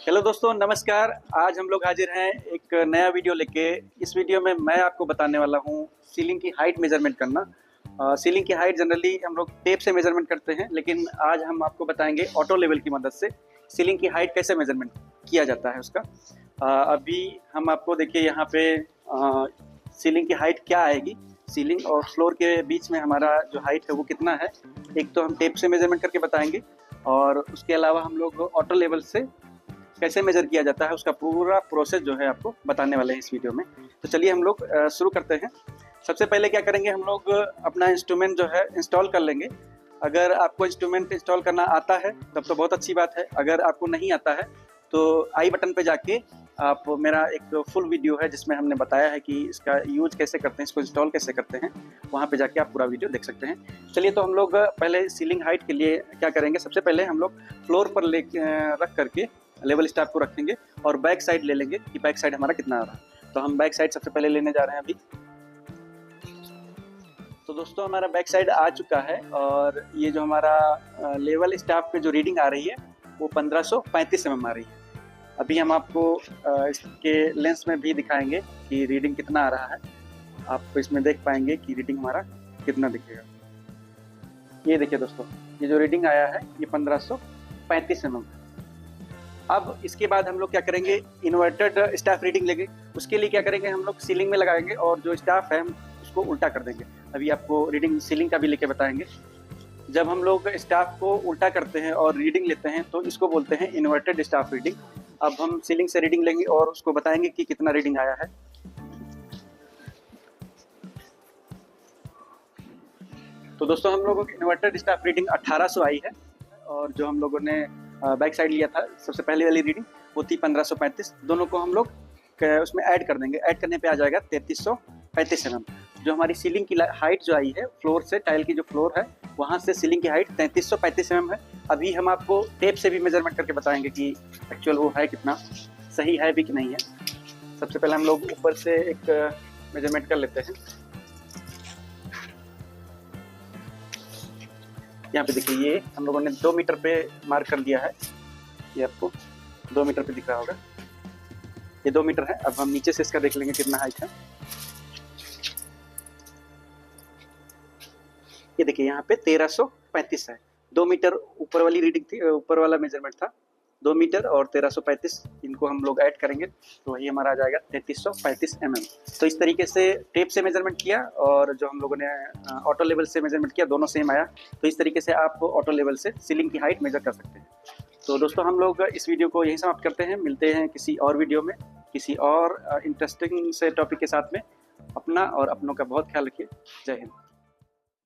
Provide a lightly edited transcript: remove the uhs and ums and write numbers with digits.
Hello दोस्तों, नमस्कार। आज हम लोग हाजिर हैं एक नया वीडियो लेके। इस वीडियो में मैं आपको बताने वाला हूँ सीलिंग की हाइट मेजरमेंट करना। सीलिंग की हाइट जनरली हम लोग टेप से मेजरमेंट करते हैं, लेकिन आज हम आपको बताएंगे ऑटो लेवल की मदद से सीलिंग की हाइट कैसे मेजरमेंट किया जाता है उसका। अभी हम आपको देखिए यहाँ पे सीलिंग की हाइट क्या आएगी। सीलिंग और फ्लोर के बीच में हमारा जो हाइट है वो कितना है, एक तो हम टेप से मेजरमेंट करके बताएंगे, और उसके अलावा हम लोग ऑटो लेवल से कैसे मेजर किया जाता है उसका पूरा प्रोसेस जो है आपको बताने वाले हैं इस वीडियो में। तो चलिए हम लोग शुरू करते हैं। सबसे पहले क्या करेंगे, हम लोग अपना इंस्ट्रूमेंट जो है इंस्टॉल कर लेंगे। अगर आपको इंस्ट्रूमेंट इंस्टॉल करना आता है तब तो बहुत अच्छी बात है। अगर आपको नहीं आता है तो आई बटन पे जाके आप, मेरा एक फुल वीडियो है जिसमें हमने बताया है कि इसका यूज कैसे करते हैं, इसको इंस्टॉल कैसे करते हैं, वहाँ पे जाके आप पूरा वीडियो देख सकते हैं। चलिए, तो हम लोग पहले सीलिंग हाइट के लिए क्या करेंगे, सबसे पहले हम लोग फ्लोर पर ले रख करके लेवल स्टाफ को रखेंगे और बैक साइड ले लेंगे कि बैक साइड हमारा कितना आ रहा है। तो हम बैक साइड सबसे पहले लेने जा रहे हैं अभी। तो दोस्तों, हमारा बैक साइड आ चुका है और ये जो हमारा लेवल स्टाफ पे जो रीडिंग आ रही है वो 1535 mm आ रही है। अभी हम आपको इसके लेंस में भी दिखाएंगे कि रीडिंग कितना आ रहा है। आप इसमें देख पाएंगे कि रीडिंग हमारा कितना दिखेगा। ये देखिए दोस्तों, ये जो रीडिंग आया है ये 1535 mm। अब इसके बाद हम लोग क्या करेंगे, इन्वर्टेड स्टाफ रीडिंग लेंगे। उसके लिए क्या करेंगे, हम लोग सीलिंग में लगाएंगे और जो स्टाफ है हम उसको उल्टा कर देंगे। अभी आपको रीडिंग सीलिंग का भी लेके बताएंगे। जब हम लोग स्टाफ को उल्टा करते हैं और रीडिंग लेते हैं तो इसको बोलते हैं इन्वर्टेड स्टाफ रीडिंग। अब हम सीलिंग से रीडिंग लेंगे और उसको बताएंगे कि कितना रीडिंग आया है। तो दोस्तों, हम लोगों की इन्वर्टेड स्टाफ रीडिंग 1800 आई है, और जो हम लोगों ने बैक साइड लिया था सबसे पहले वाली रीडिंग वो थी 1535। दोनों को हम लोग उसमें ऐड कर देंगे। ऐड करने पे आ जाएगा 3335 mm। जो हमारी सीलिंग की हाइट जो आई है, फ्लोर से टाइल की जो फ्लोर है वहाँ से सीलिंग की हाइट 3335 mm है। अभी हम आपको टेप से भी मेजरमेंट करके बताएंगे कि एक्चुअल वो है कितना, सही है भी कि नहीं है। सबसे पहले हम लोग ऊपर से एक मेजरमेंट कर लेते हैं। यहाँ पे देखिए, ये हम लोगों ने 2 मीटर पे मार्क कर दिया है। ये आपको 2 मीटर पे दिख रहा होगा, ये 2 मीटर है। अब हम नीचे से इसका देख लेंगे कितना हाइट है। ये देखिए, यहाँ पे 1335 है। 2 मीटर ऊपर वाली रीडिंग थी, ऊपर वाला मेजरमेंट था 2 मीटर, और 1335 इनको हम लोग ऐड करेंगे तो वही हमारा आ जाएगा 3335 mm। तो इस तरीके से टेप से मेजरमेंट किया और जो हम लोगों ने ऑटो लेवल से मेजरमेंट किया, दोनों सेम आया। तो इस तरीके से आप ऑटो लेवल से सीलिंग की हाइट मेजर कर सकते हैं। तो दोस्तों, हम लोग इस वीडियो को यहीं समाप्त करते हैं। मिलते हैं किसी और वीडियो में किसी और इंटरेस्टिंग से टॉपिक के साथ में। अपना और अपनों का बहुत ख्याल रखिए। जय हिंद।